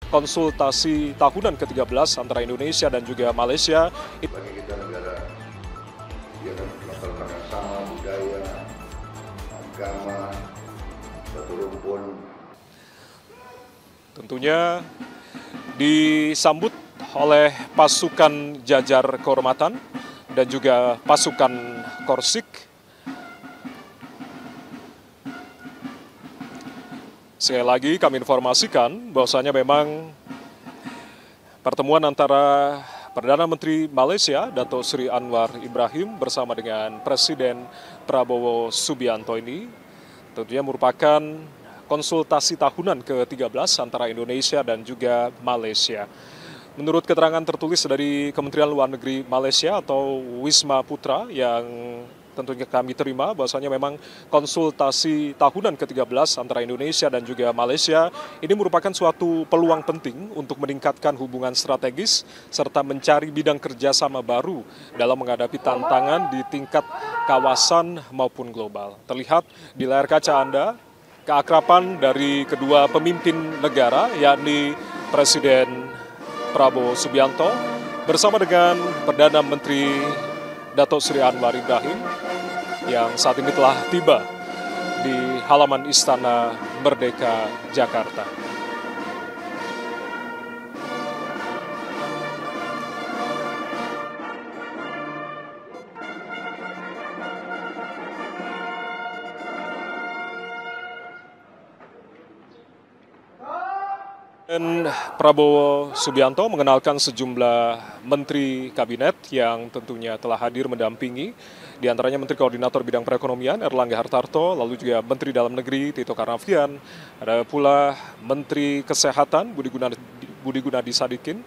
konsultasi tahunan ke-13 antara Indonesia dan juga Malaysia. Bagi kita negara yang latar belakang sama, budaya, agama, satu rumpun. Tentunya disambut oleh pasukan jajar kehormatan dan juga pasukan Korsik. Sekali lagi kami informasikan bahwasanya memang pertemuan antara Perdana Menteri Malaysia Dato' Sri Anwar Ibrahim bersama dengan Presiden Prabowo Subianto ini tentunya merupakan konsultasi tahunan ke-13 antara Indonesia dan juga Malaysia. Menurut keterangan tertulis dari Kementerian Luar Negeri Malaysia atau Wisma Putra yang tentunya kami terima bahwasanya memang konsultasi tahunan ke-13 antara Indonesia dan juga Malaysia ini merupakan suatu peluang penting untuk meningkatkan hubungan strategis serta mencari bidang kerjasama baru dalam menghadapi tantangan di tingkat kawasan maupun global. Terlihat di layar kaca Anda keakraban dari kedua pemimpin negara yakni Presiden Prabowo Subianto bersama dengan Perdana Menteri Dato' Sri Anwar Ibrahim yang saat ini telah tiba di halaman Istana Merdeka, Jakarta. Dan Prabowo Subianto mengenalkan sejumlah menteri kabinet yang tentunya telah hadir mendampingi, di antaranya Menteri Koordinator Bidang Perekonomian Erlangga Hartarto, lalu juga Menteri Dalam Negeri Tito Karnavian, ada pula Menteri Kesehatan Budi Gunadi Sadikin,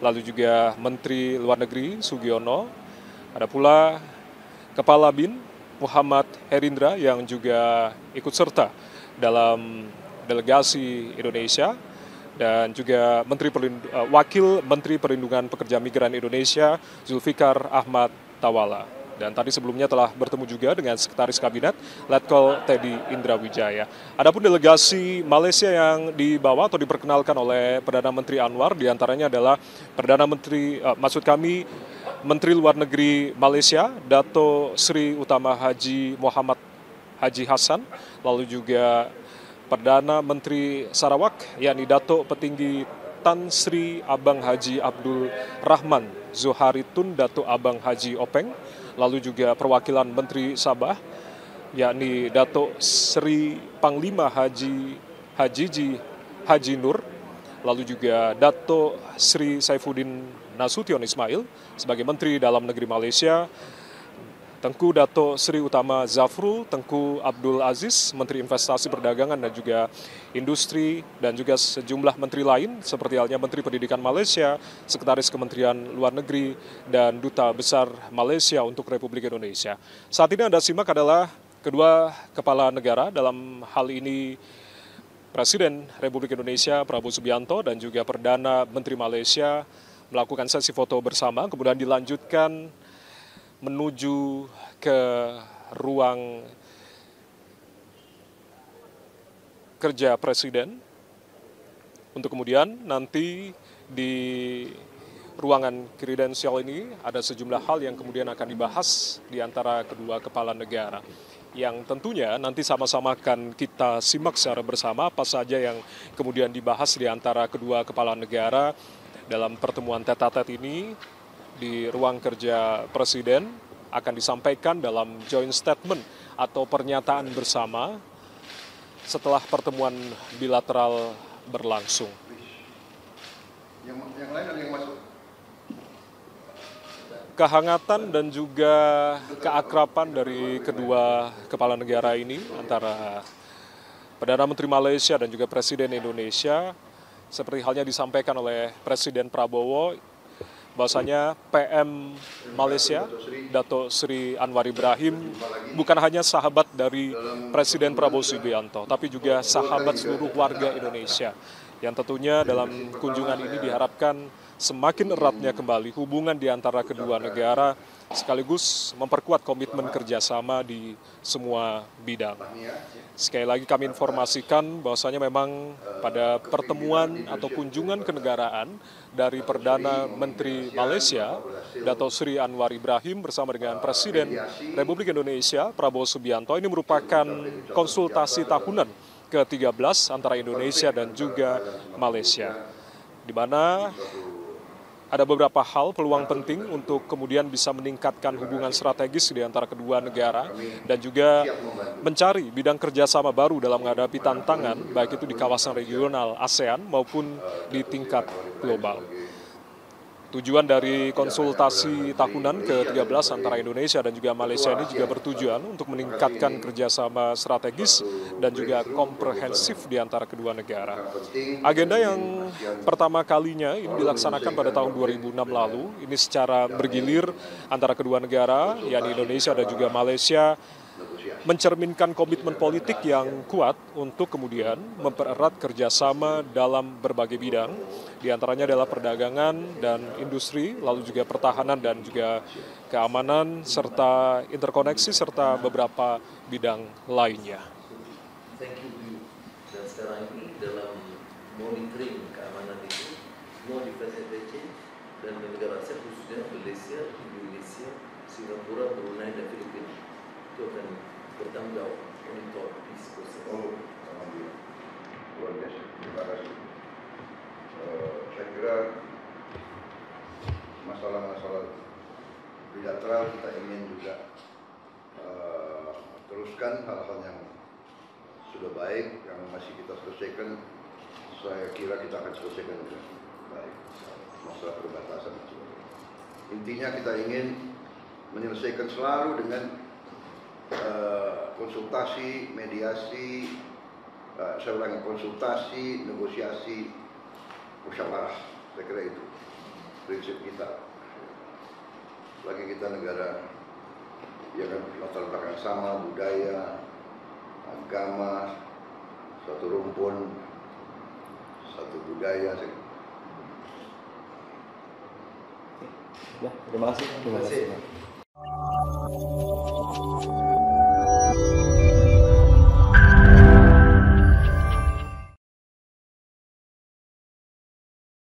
lalu juga Menteri Luar Negeri Sugiono, ada pula Kepala BIN Muhammad Herindra yang juga ikut serta dalam delegasi Indonesia, dan juga Wakil Menteri Perlindungan Pekerja Migran Indonesia Zulfikar Ahmad Tawala. Dan tadi sebelumnya telah bertemu juga dengan Sekretaris Kabinet Letkol Teddy Indrawijaya. Adapun delegasi Malaysia yang dibawa atau diperkenalkan oleh Perdana Menteri Anwar diantaranya adalah Menteri Luar Negeri Malaysia Dato' Sri Utama Haji Muhammad Haji Hassan, lalu juga Perdana Menteri Sarawak, yakni Dato' Petinggi Tan Sri Abang Haji Abdul Rahman Zoharitun Dato' Abang Haji Openg, lalu juga perwakilan Menteri Sabah, yakni Dato' Sri Panglima Haji Nur, lalu juga Dato' Sri Saifuddin Nasution Ismail sebagai Menteri Dalam Negeri Malaysia, Tengku Dato' Sri Utama Zafrul, Tengku Abdul Aziz, Menteri Investasi Perdagangan dan juga Industri, dan juga sejumlah menteri lain seperti halnya Menteri Pendidikan Malaysia, Sekretaris Kementerian Luar Negeri, dan Duta Besar Malaysia untuk Republik Indonesia. Saat ini Anda simak adalah kedua kepala negara, dalam hal ini Presiden Republik Indonesia Prabowo Subianto dan juga Perdana Menteri Malaysia melakukan sesi foto bersama, kemudian dilanjutkan menuju ke ruang kerja Presiden untuk kemudian nanti di ruangan kredensial ini ada sejumlah hal yang kemudian akan dibahas di antara kedua kepala negara, yang tentunya nanti sama-sama akan kita simak secara bersama apa saja yang kemudian dibahas di antara kedua kepala negara dalam pertemuan tete-a-tete ini. Di ruang kerja Presiden akan disampaikan dalam joint statement atau pernyataan bersama setelah pertemuan bilateral berlangsung. Yang lain ada yang masuk. Kehangatan dan juga keakraban dari kedua kepala negara ini antara Perdana Menteri Malaysia dan juga Presiden Indonesia, seperti halnya disampaikan oleh Presiden Prabowo, bahwasanya PM Malaysia Dato' Sri Anwar Ibrahim bukan hanya sahabat dari Presiden Prabowo Subianto, tapi juga sahabat seluruh warga Indonesia, yang tentunya dalam kunjungan ini diharapkan semakin eratnya kembali hubungan di antara kedua negara sekaligus memperkuat komitmen kerjasama di semua bidang. Sekali lagi kami informasikan bahwasanya memang pada pertemuan atau kunjungan kenegaraan dari Perdana Menteri Malaysia, Dato' Sri Anwar Ibrahim bersama dengan Presiden Republik Indonesia, Prabowo Subianto, ini merupakan konsultasi tahunan ke-13 antara Indonesia dan juga Malaysia, di mana ada beberapa hal peluang penting untuk kemudian bisa meningkatkan hubungan strategis di antara kedua negara dan juga mencari bidang kerjasama baru dalam menghadapi tantangan baik itu di kawasan regional ASEAN maupun di tingkat global. Tujuan dari konsultasi tahunan ke-13 antara Indonesia dan juga Malaysia ini juga bertujuan untuk meningkatkan kerjasama strategis dan juga komprehensif di antara kedua negara. Agenda yang pertama kalinya ini dilaksanakan pada tahun 2006 lalu, ini secara bergilir antara kedua negara, yakni Indonesia dan juga Malaysia, mencerminkan komitmen politik yang kuat untuk kemudian mempererat kerjasama dalam berbagai bidang, diantaranya adalah perdagangan dan industri, lalu juga pertahanan dan juga keamanan, serta interkoneksi, serta beberapa bidang lainnya. Thank you. Dan sekarang ini dalam monitoring keamanan itu, semua defense agency dan negara ASEAN khususnya Malaysia, Indonesia, Singapura, Brunei, dan Filipina itu akan bertanggung jawab monitor peace process. Oh, alhamdulillah. Luar biasa. Terima kasih. Saya kira masalah-masalah bilateral kita ingin juga teruskan hal-hal yang sudah baik, yang masih kita selesaikan. Saya kira kita akan selesaikan dengan baik. Masalah perbatasan. Intinya kita ingin menyelesaikan selalu dengan konsultasi, mediasi, saya ulangi, konsultasi, negosiasi, musyawarah. Saya kira itu prinsip kita. Lagi kita negara yang latar belakang sama, budaya, agama, satu rumpun, satu budaya. Ya, terima kasih.